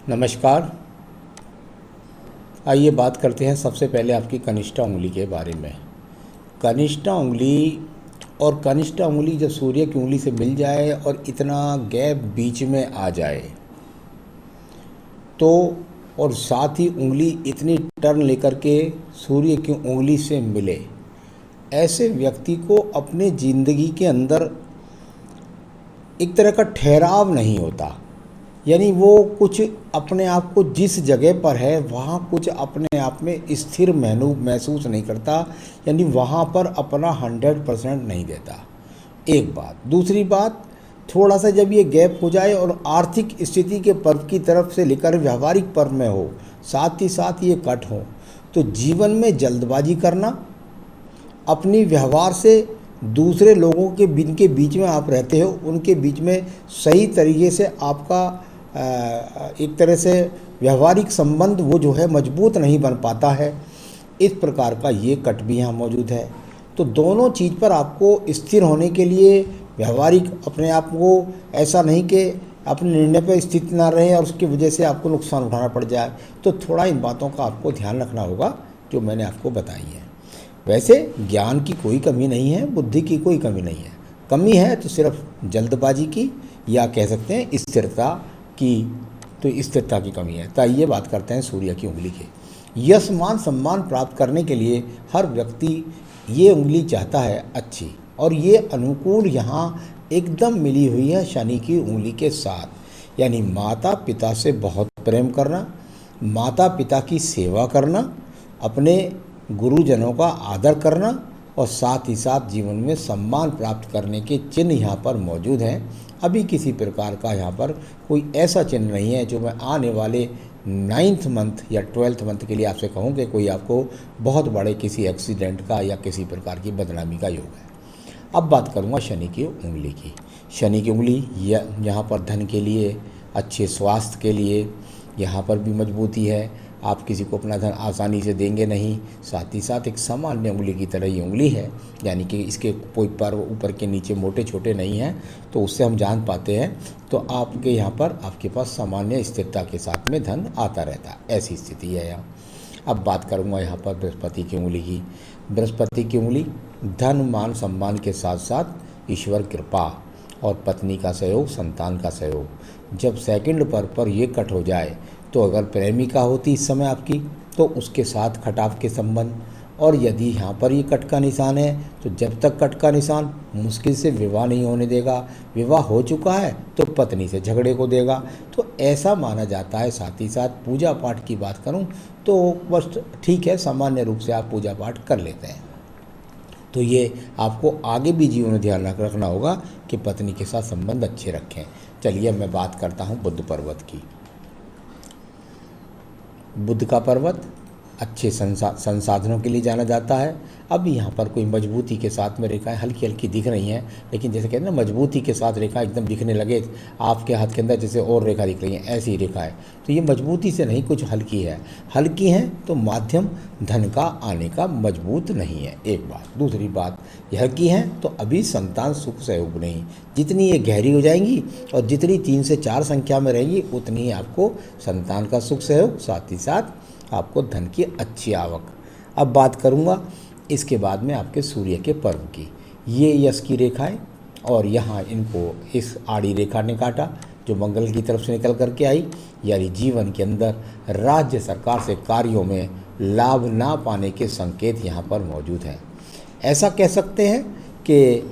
नमस्कार। आइए बात करते हैं सबसे पहले आपकी कनिष्ठा उंगली के बारे में। कनिष्ठा उंगली और कनिष्ठा उंगली जब सूर्य की उंगली से मिल जाए और इतना गैप बीच में आ जाए तो, और साथ ही उंगली इतनी टर्न लेकर के सूर्य की उंगली से मिले, ऐसे व्यक्ति को अपने ज़िंदगी के अंदर एक तरह का ठहराव नहीं होता। यानी वो कुछ अपने आप को जिस जगह पर है वहाँ कुछ अपने आप में स्थिर महसूस नहीं करता, यानी वहाँ पर अपना 100% नहीं देता। एक बात। दूसरी बात, थोड़ा सा जब ये गैप हो जाए और आर्थिक स्थिति के पर्व की तरफ से लेकर व्यवहारिक पर्व में हो, साथ ही साथ ये कट हो, तो जीवन में जल्दबाजी करना, अपनी व्यवहार से दूसरे लोगों के जिनके बीच में आप रहते हो उनके बीच में सही तरीके से आपका एक तरह से व्यवहारिक संबंध वो जो है मजबूत नहीं बन पाता है। इस प्रकार का ये कट भी यहाँ मौजूद है। तो दोनों चीज़ पर आपको स्थिर होने के लिए व्यवहारिक अपने आप को ऐसा नहीं कि अपने निर्णय पर स्थित ना रहे और उसकी वजह से आपको नुकसान उठाना पड़ जाए, तो थोड़ा इन बातों का आपको ध्यान रखना होगा जो मैंने आपको बताई है। वैसे ज्ञान की कोई कमी नहीं है, बुद्धि की कोई कमी नहीं है। कमी है तो सिर्फ जल्दबाजी की, या कह सकते हैं स्थिरता की, तो स्थिरता की कमी है। तो आइए बात करते हैं सूर्य की उंगली के। यश मान सम्मान प्राप्त करने के लिए हर व्यक्ति ये उंगली चाहता है अच्छी, और ये अनुकूल यहाँ एकदम मिली हुई है शनि की उंगली के साथ। यानी माता पिता से बहुत प्रेम करना, माता पिता की सेवा करना, अपने गुरुजनों का आदर करना, और साथ ही साथ जीवन में सम्मान प्राप्त करने के चिन्ह यहाँ पर मौजूद हैं। अभी किसी प्रकार का यहाँ पर कोई ऐसा चिन्ह नहीं है जो मैं आने वाले 9th मंथ या 12th मंथ के लिए आपसे कहूँ कि कोई आपको बहुत बड़े किसी एक्सीडेंट का या किसी प्रकार की बदनामी का योग है। अब बात करूँगा शनि की उंगली की। शनि की उंगली यहाँ पर धन के लिए, अच्छे स्वास्थ्य के लिए यहाँ पर भी मजबूती है। आप किसी को अपना धन आसानी से देंगे नहीं। साथ ही साथ एक सामान्य उंगली की तरह ये उंगली है, यानी कि इसके कोई पर ऊपर के नीचे मोटे छोटे नहीं हैं, तो उससे हम जान पाते हैं तो आपके यहाँ पर आपके पास सामान्य स्थिरता के साथ में धन आता रहता है, ऐसी स्थिति है यहाँ। अब बात करूँगा यहाँ पर बृहस्पति की उंगली की। बृहस्पति की उंगली धन मान सम्मान के साथ साथ ईश्वर कृपा और पत्नी का सहयोग, संतान का सहयोग। जब सेकंड पर ये कट हो जाए तो अगर प्रेमिका होती इस समय आपकी तो उसके साथ खटाव के संबंध, और यदि यहाँ पर ये कट का निशान है तो जब तक कट का निशान मुश्किल से विवाह नहीं होने देगा। विवाह हो चुका है तो पत्नी से झगड़े को देगा, तो ऐसा माना जाता है। साथ ही साथ पूजा पाठ की बात करूँ तो बस ठीक है, सामान्य रूप से आप पूजा पाठ कर लेते हैं। तो ये आपको आगे भी जीवन में ध्यान रखना होगा कि पत्नी के साथ संबंध अच्छे रखें। चलिए मैं बात करता हूँ बुध पर्वत की। बुध का पर्वत अच्छे संसाधनों के लिए जाना जाता है। अब यहाँ पर कोई मजबूती के साथ में रेखाएं हल्की हल्की दिख रही हैं, लेकिन जैसे कहते हैं ना मजबूती के साथ रेखा एकदम दिखने लगे आपके हाथ के अंदर जैसे और रेखा दिख रही हैं, ऐसी ही रेखा है। तो ये मजबूती से नहीं, कुछ हल्की है। हल्की हैं तो माध्यम धन का आने का मजबूत नहीं है, एक बात। दूसरी बात, ये हल्की हैं तो अभी संतान सुख सहयोग नहीं। जितनी ये गहरी हो जाएंगी और जितनी 3 से 4 संख्या में रहेंगी उतनी ही आपको संतान का सुख सहयोग, साथ ही साथ आपको धन की अच्छी आवक। अब बात करूँगा इसके बाद में आपके सूर्य के पर्व की। ये यश की रेखाएं, और यहाँ इनको इस आड़ी रेखा ने काटा जो मंगल की तरफ से निकल करके आई, यानी जीवन के अंदर राज्य सरकार से कार्यों में लाभ ना पाने के संकेत यहाँ पर मौजूद हैं। ऐसा कह सकते हैं कि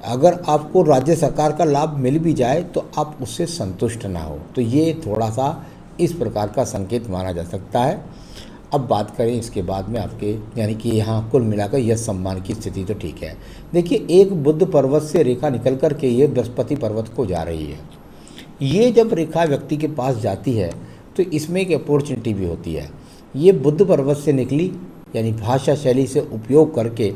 अगर आपको राज्य सरकार का लाभ मिल भी जाए तो आप उससे संतुष्ट ना हो, तो ये थोड़ा सा इस प्रकार का संकेत माना जा सकता है। अब बात करें इसके बाद में आपके, यानी कि यहाँ कुल मिलाकर यश सम्मान की स्थिति तो ठीक है। देखिए, एक बुध पर्वत से रेखा निकल कर के ये बृहस्पति पर्वत को जा रही है। ये जब रेखा व्यक्ति के पास जाती है तो इसमें एक अपॉर्चुनिटी भी होती है। ये बुध पर्वत से निकली, यानी भाषा शैली से उपयोग करके,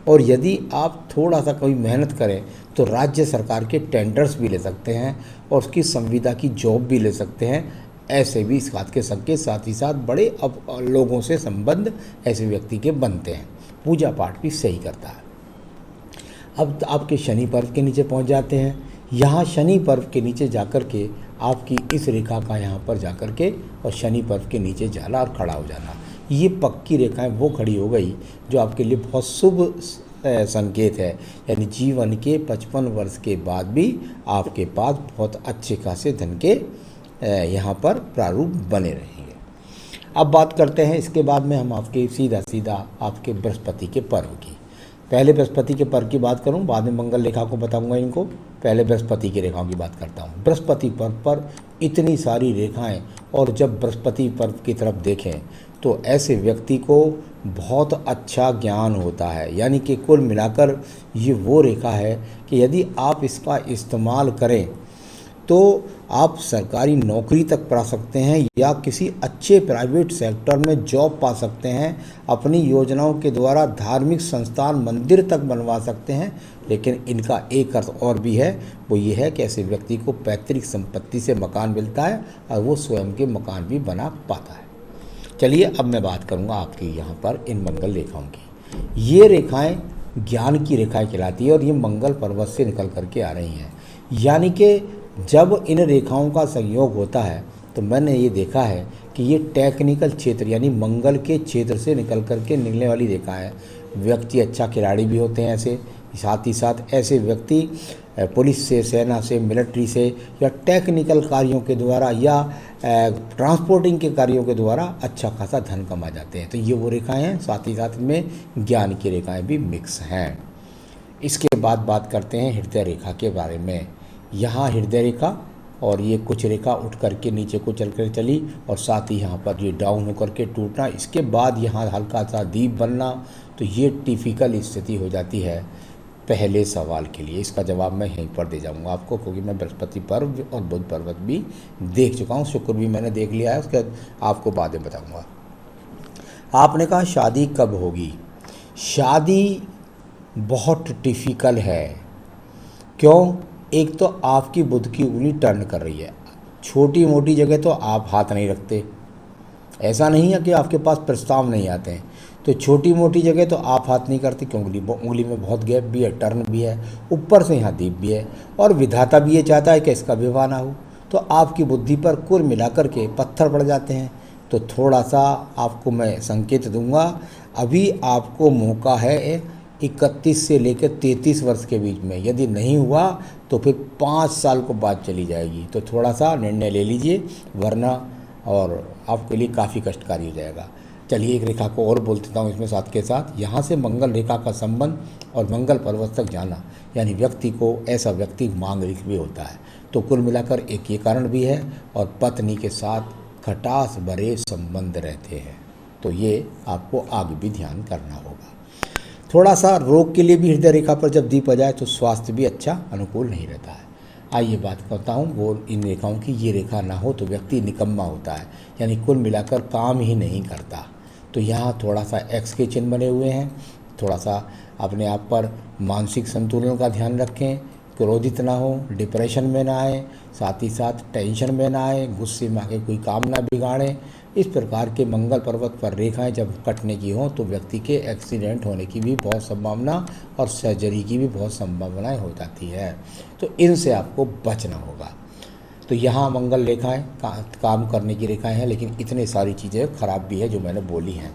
और यदि आप थोड़ा सा कोई मेहनत करें तो राज्य सरकार के टेंडर्स भी ले सकते हैं और उसकी संविदा की जॉब भी ले सकते हैं। ऐसे भी इस बात के संकेत, साथ ही साथ बड़े अब लोगों से संबंध ऐसे व्यक्ति के बनते हैं। पूजा पाठ भी सही करता है। अब आपके शनि पर्व के नीचे पहुंच जाते हैं। यहाँ शनि पर्व के नीचे जाकर के आपकी इस रेखा का यहाँ पर जा कर के और शनि पर्व के नीचे जाना और खड़ा हो जाना। ये पक्की रेखाएं वो खड़ी हो गई जो आपके लिए बहुत शुभ संकेत है, यानी जीवन के 55 वर्ष के बाद भी आपके पास बहुत अच्छे खासे धन के यहाँ पर प्रारूप बने रहेंगे। अब बात करते हैं इसके बाद में हम आपके सीधा आपके बृहस्पति के पर्व की। पहले बृहस्पति के पर्व की बात करूं, बाद में मंगल रेखा को बताऊंगा इनको। पहले बृहस्पति की रेखाओं की बात करता हूं। बृहस्पति पर्व पर इतनी सारी रेखाएं, और जब बृहस्पति पर्व की तरफ देखें तो ऐसे व्यक्ति को बहुत अच्छा ज्ञान होता है, यानी कि कुल मिलाकर ये वो रेखा है कि यदि आप इसका इस्तेमाल करें तो आप सरकारी नौकरी तक पा सकते हैं या किसी अच्छे प्राइवेट सेक्टर में जॉब पा सकते हैं। अपनी योजनाओं के द्वारा धार्मिक संस्थान मंदिर तक बनवा सकते हैं। लेकिन इनका एक अर्थ और भी है, वो ये है कि ऐसे व्यक्ति को पैतृक संपत्ति से मकान मिलता है और वो स्वयं के मकान भी बना पाता है। चलिए अब मैं बात करूँगा आपकी यहाँ पर इन मंगल रेखाओं की। ये रेखाएँ ज्ञान की रेखाएँ कहलाती है और ये मंगल पर्वत से निकल करके आ रही हैं। यानी कि जब इन रेखाओं का संयोग होता है तो मैंने ये देखा है कि ये टेक्निकल क्षेत्र यानी मंगल के क्षेत्र से निकल करके निकलने वाली रेखा है। व्यक्ति अच्छा खिलाड़ी भी होते हैं ऐसे, साथ ही साथ ऐसे व्यक्ति पुलिस से, सेना से, मिलिट्री से या टेक्निकल कार्यों के द्वारा या ट्रांसपोर्टिंग के कार्यों के द्वारा अच्छा खासा धन कमा जाते हैं। तो ये वो रेखाएँ हैं, साथ ही साथ इनमें ज्ञान की रेखाएँ भी मिक्स हैं। इसके बाद बात करते हैं हृदय रेखा के बारे में। यहाँ हृदय रेखा और ये कुछ रेखा उठ करके नीचे को चल कर चली और साथ ही यहाँ पर ये डाउन होकर के टूटना, इसके बाद यहाँ हल्का सा दीप बनना। तो ये टिपिकल स्थिति हो जाती है पहले सवाल के लिए। इसका जवाब मैं यहीं पर दे जाऊँगा आपको, क्योंकि मैं बृहस्पति पर्व और बुध पर्वत भी देख चुका हूँ, शुक्र भी मैंने देख लिया है, उसके आपको बाद में बताऊँगा। आपने कहा शादी कब होगी? शादी बहुत टिपिकल है। क्यों? एक तो आपकी बुध की उंगली टर्न कर रही है। छोटी मोटी जगह तो आप हाथ नहीं रखते, ऐसा नहीं है कि आपके पास प्रस्ताव नहीं आते हैं। तो छोटी मोटी जगह तो आप हाथ नहीं करते क्योंकि उंगली में बहुत गैप भी है, टर्न भी है, ऊपर से यहाँ दीप भी है और विधाता भी ये चाहता है कि इसका विवाह ना हो। तो आपकी बुद्धि पर कुल मिलाकर के पत्थर पड़ जाते हैं। तो थोड़ा सा आपको मैं संकेत दूंगा, अभी आपको मौका है 31 से लेकर 33 वर्ष के बीच में। यदि नहीं हुआ तो फिर 5 साल को बाद चली जाएगी। तो थोड़ा सा निर्णय ले लीजिए, वरना और आपके लिए काफ़ी कष्टकारी हो जाएगा। चलिए एक रेखा को और बोल देता हूँ इसमें साथ के साथ। यहाँ से मंगल रेखा का संबंध और मंगल पर्वत तक जाना, यानी व्यक्ति को ऐसा व्यक्ति मांगलिक भी होता है। तो कुल मिलाकर एक ये कारण भी है, और पत्नी के साथ खटास भरे संबंध रहते हैं। तो ये आपको आगे भी ध्यान करना होगा। थोड़ा सा रोग के लिए भी हृदय रेखा पर जब दीप आ जाए तो स्वास्थ्य भी अच्छा अनुकूल नहीं रहता है। आइए बात करता हूँ वो इन रेखाओं की। ये रेखा ना हो तो व्यक्ति निकम्मा होता है, यानी कुल मिलाकर काम ही नहीं करता। तो यहाँ थोड़ा सा एक्स के चिन्ह बने हुए हैं। थोड़ा सा अपने आप पर मानसिक संतुलन का ध्यान रखें, क्रोधित ना हो, डिप्रेशन में ना आए, साथ ही साथ टेंशन में ना आए, गुस्से में आके कोई काम ना बिगाड़ें। इस प्रकार के मंगल पर्वत पर रेखाएं जब कटने की हों तो व्यक्ति के एक्सीडेंट होने की भी बहुत संभावना और सर्जरी की भी बहुत संभावनाएं हो जाती है। तो इनसे आपको बचना होगा। तो यहाँ मंगल रेखाएं काम करने की रेखाएं हैं, लेकिन इतनी सारी चीज़ें खराब भी है जो मैंने बोली हैं।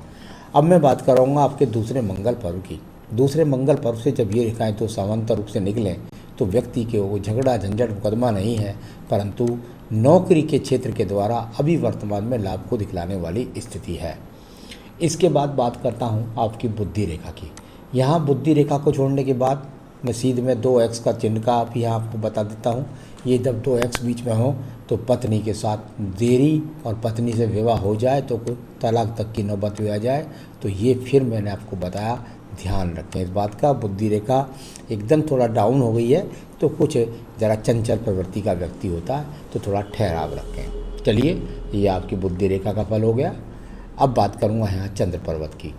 अब मैं बात करूँगा आपके दूसरे मंगल पर्व की। दूसरे मंगल पर्व से जब ये रेखाएँ तो समांतर रूप से निकलें तो व्यक्ति के वो झगड़ा झंझट मुकदमा नहीं है, परंतु नौकरी के क्षेत्र के द्वारा अभी वर्तमान में लाभ को दिखलाने वाली स्थिति है। इसके बाद बात करता हूँ आपकी बुद्धि रेखा की। यहाँ बुद्धि रेखा को छोड़ने के बाद मैं सीधे में 2x का चिन्ह का भी यहाँ आपको बता देता हूँ। ये जब 2x बीच में हो तो पत्नी के साथ देरी और पत्नी से विवाह हो जाए तो कोई तलाक तक की नौबत भी आ जाए। तो ये फिर मैंने आपको बताया, ध्यान रखें इस बात का। बुद्धि रेखा एकदम थोड़ा डाउन हो गई है तो कुछ ज़रा चंचल प्रवृत्ति का व्यक्ति होता है, तो थोड़ा ठहराव रखें। चलिए ये आपकी बुद्धि रेखा का फल हो गया। अब बात करूँगा यहाँ चंद्र पर्वत की।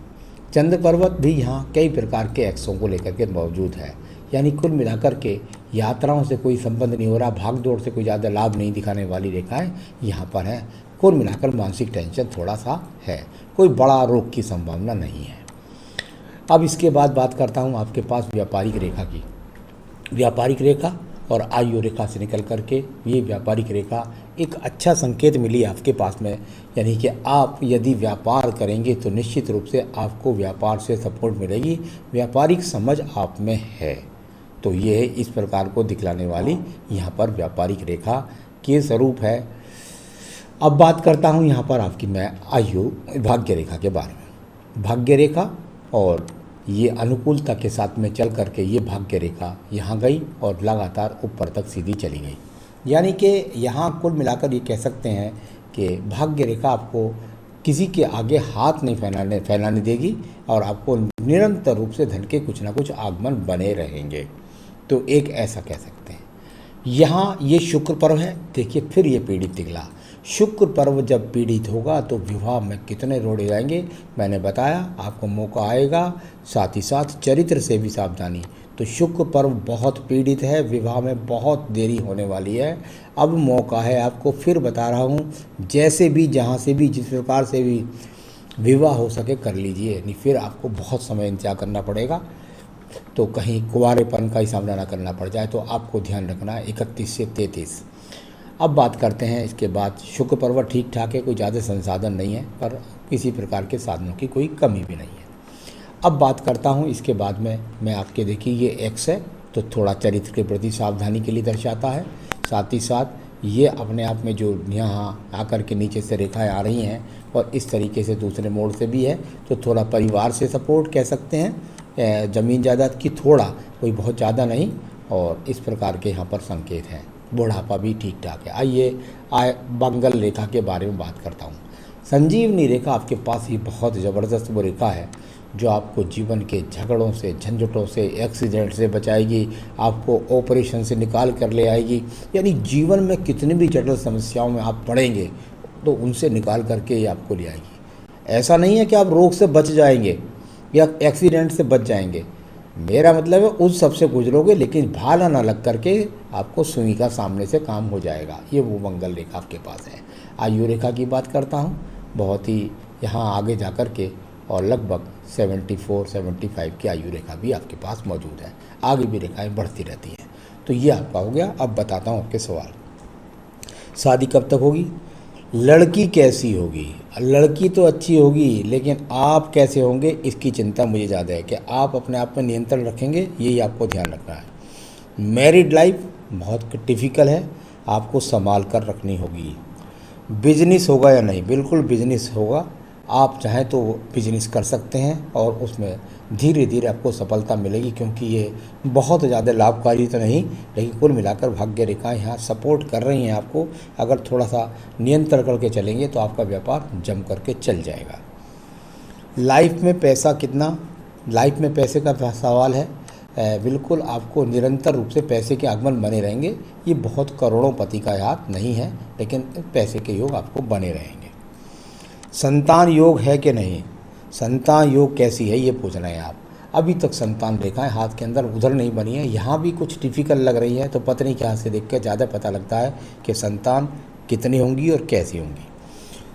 चंद्र पर्वत भी यहाँ कई प्रकार के एक्सों को लेकर के मौजूद है, यानी कुल मिलाकर के यात्राओं से कोई संबंध नहीं हो रहा, भाग दौड़ से कोई ज़्यादा लाभ नहीं दिखाने वाली रेखाएं यहाँ पर हैं। कुल मिलाकर मानसिक टेंशन थोड़ा सा है, कोई बड़ा रोग की संभावना नहीं है। अब इसके बाद बात करता हूँ आपके पास व्यापारिक रेखा की। व्यापारिक रेखा और आयु रेखा से निकल करके ये व्यापारिक रेखा एक अच्छा संकेत मिली आपके पास में, यानी कि आप यदि व्यापार करेंगे तो निश्चित रूप से आपको व्यापार से सपोर्ट मिलेगी, व्यापारिक समझ आप में है। तो ये इस प्रकार को दिखलाने वाली यहाँ पर व्यापारिक रेखा के स्वरूप है। अब बात करता हूँ यहाँ पर आपकी मैं आयु भाग्य रेखा के बारे में। भाग्य रेखा और ये अनुकूलता के साथ में चल करके ये भाग्य रेखा यहाँ गई और लगातार ऊपर तक सीधी चली गई, यानी कि यहाँ कुल मिलाकर ये कह सकते हैं कि भाग्य रेखा आपको किसी के आगे हाथ नहीं फैलाने देगी और आपको निरंतर रूप से धन के कुछ ना कुछ आगमन बने रहेंगे। तो एक ऐसा कह सकते हैं। यहाँ ये शुक्र पर्व है, देखिए फिर ये पीड़ित निकला। शुक्र पर्व जब पीड़ित होगा तो विवाह में कितने रोड़े जाएंगे, मैंने बताया आपको मौका आएगा, साथ ही साथ चरित्र से भी सावधानी। तो शुक्र पर्व बहुत पीड़ित है, विवाह में बहुत देरी होने वाली है। अब मौका है आपको, फिर बता रहा हूँ, जैसे भी जहाँ से भी जिस प्रकार से भी विवाह हो सके कर लीजिए, नहीं फिर आपको बहुत समय इंतजार करना पड़ेगा। तो कहीं कुंवारेपन का ही सामना ना करना पड़ जाए, तो आपको ध्यान रखना है 31 से 33। अब बात करते हैं इसके बाद। शुक्र पर्व ठीक ठाक है, कोई ज़्यादा संसाधन नहीं है, पर किसी प्रकार के साधनों की कोई कमी भी नहीं है। अब बात करता हूँ इसके बाद में मैं आपके, देखिए ये एक्स है तो थोड़ा चरित्र के प्रति सावधानी के लिए दर्शाता है। साथ ही साथ ये अपने आप में जो यहाँ आकर के नीचे से रेखाएं आ रही हैं और इस तरीके से दूसरे मोड़ से भी है, तो थोड़ा परिवार से सपोर्ट कह सकते हैं, ज़मीन जायदाद की थोड़ा, कोई बहुत ज़्यादा नहीं, और इस प्रकार के यहाँ पर संकेत हैं। बुढ़ापा भी ठीक ठाक है। आइए मंगल रेखा के बारे में बात करता हूँ। संजीवनी रेखा आपके पास ही बहुत ज़बरदस्त वो रेखा है जो आपको जीवन के झगड़ों से, झंझटों से, एक्सीडेंट से बचाएगी, आपको ऑपरेशन से निकाल कर ले आएगी। यानी जीवन में कितनी भी जटिल समस्याओं में आप पड़ेंगे तो उनसे निकाल करके ये आपको ले आएगी। ऐसा नहीं है कि आप रोग से बच जाएंगे या एक्सीडेंट से बच जाएंगे, मेरा मतलब है उस सबसे गुजरोगे, लेकिन भाला ना लग करके आपको सुई का सामने से काम हो जाएगा। ये वो मंगल रेखा आपके पास है। आयु रेखा की बात करता हूँ, बहुत ही यहाँ आगे जा कर के और लगभग 74-75 की आयु रेखा भी आपके पास मौजूद है। आगे भी रेखाएं बढ़ती रहती हैं। तो ये आपका हो गया। अब बताता हूँ आपके सवाल। शादी कब तक होगी, लड़की कैसी होगी? लड़की तो अच्छी होगी, लेकिन आप कैसे होंगे इसकी चिंता मुझे ज़्यादा है कि आप अपने आप में नियंत्रण रखेंगे, यही आपको ध्यान रखना है। मैरिड लाइफ बहुत टिपिकल है, आपको संभाल कर रखनी होगी। बिजनेस होगा या नहीं? बिल्कुल बिजनेस होगा। आप चाहें तो बिजनेस कर सकते हैं और उसमें धीरे धीरे आपको सफलता मिलेगी, क्योंकि ये बहुत ज़्यादा लाभकारी तो नहीं, लेकिन कुल मिलाकर भाग्य रेखाएं यहाँ सपोर्ट कर रही हैं आपको। अगर थोड़ा सा नियंत्रण करके चलेंगे तो आपका व्यापार जम करके चल जाएगा। लाइफ में पैसा कितना? लाइफ में पैसे का सवाल है। बिल्कुल आपको निरंतर रूप से पैसे के आगमन बने रहेंगे। ये बहुत करोड़ोंपति का हाथ नहीं है, लेकिन पैसे के योग आपको बने रहेंगे। संतान योग है कि नहीं? संतान योग कैसी है ये पूछ रहे हैं आप। अभी तक संतान रेखाएं हाथ के अंदर उधर नहीं बनी है, यहाँ भी कुछ टिपिकल लग रही है, तो पत्नी के हाथ से देख कर ज़्यादा पता लगता है कि संतान कितनी होंगी और कैसी होंगी।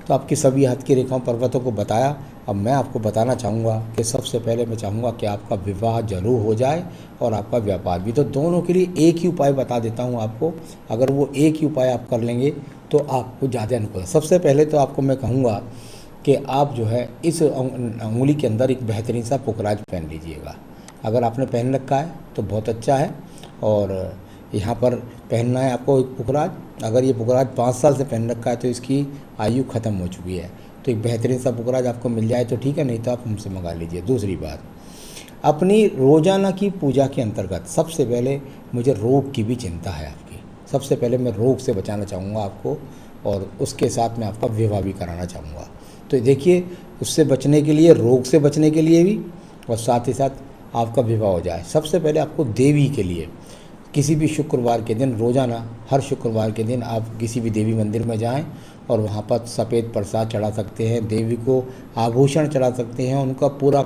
तो आपकी सभी हाथ की रेखाओं पर्वतों को बताया। अब मैं आपको बताना चाहूँगा कि सबसे पहले मैं चाहूँगा कि आपका विवाह जरूर हो जाए और आपका व्यापार भी। तो दोनों के लिए एक ही उपाय बता देता हूँ आपको, अगर वो एक ही उपाय आप कर लेंगे तो आपको ज़्यादा अनुकूल है। सबसे पहले तो आपको मैं कहूँगा कि आप जो है इस उंगली के अंदर एक बेहतरीन सा पुखराज पहन लीजिएगा। अगर आपने पहन रखा है तो बहुत अच्छा है, और यहाँ पर पहनना है आपको एक पुखराज। अगर ये पुखराज 5 साल से पहन रखा है तो इसकी आयु ख़त्म हो चुकी है। तो एक बेहतरीन सा पुखराज आपको मिल जाए तो ठीक है, नहीं तो आप हमसे मंगा लीजिए। दूसरी बात, अपनी रोज़ाना की पूजा के अंतर्गत सबसे पहले मुझे रोग की भी चिंता है आपकी। सबसे पहले मैं रोग से बचाना चाहूँगा आपको, और उसके साथ मैं आपका विवाह भी कराना चाहूँगा। तो देखिए, उससे बचने के लिए, रोग से बचने के लिए भी, और साथ ही साथ आपका विवाह हो जाए। सबसे पहले आपको देवी के लिए किसी भी शुक्रवार के दिन, रोज़ाना हर शुक्रवार के दिन आप किसी भी देवी मंदिर में जाएं और वहाँ पर सफ़ेद प्रसाद चढ़ा सकते हैं, देवी को आभूषण चढ़ा सकते हैं, उनका पूरा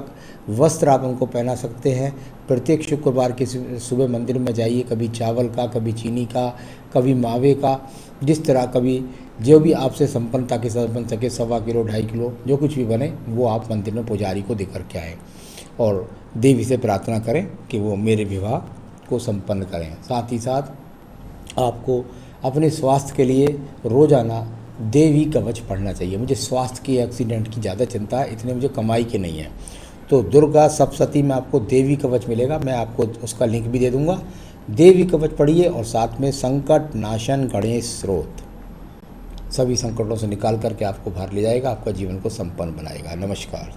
वस्त्र आप उनको पहना सकते हैं। प्रत्येक शुक्रवार के सुबह मंदिर में जाइए, कभी चावल का, कभी चीनी का, कभी मावे का, जिस तरह कभी जो भी आपसे संपन्नता के साथ बन सके, 1.25 किलो 2.5 किलो जो कुछ भी बने, वो आप मंदिर में पुजारी को दे करके आएँ और देवी से प्रार्थना करें कि वो मेरे विवाह को संपन्न करें। साथ ही साथ आपको अपने स्वास्थ्य के लिए रोज़ाना देवी कवच पढ़ना चाहिए। मुझे स्वास्थ्य की, एक्सीडेंट की ज़्यादा चिंता है, इतने मुझे कमाई की नहीं है। तो दुर्गा सप्तशती में आपको देवी कवच मिलेगा, मैं आपको उसका लिंक भी दे दूंगा। देवी कवच पढ़िए और साथ में संकट नाशन गणेश स्रोत, सभी संकटों से निकाल करके आपको बाहर ले जाएगा, आपका जीवन को संपन्न बनाएगा। नमस्कार।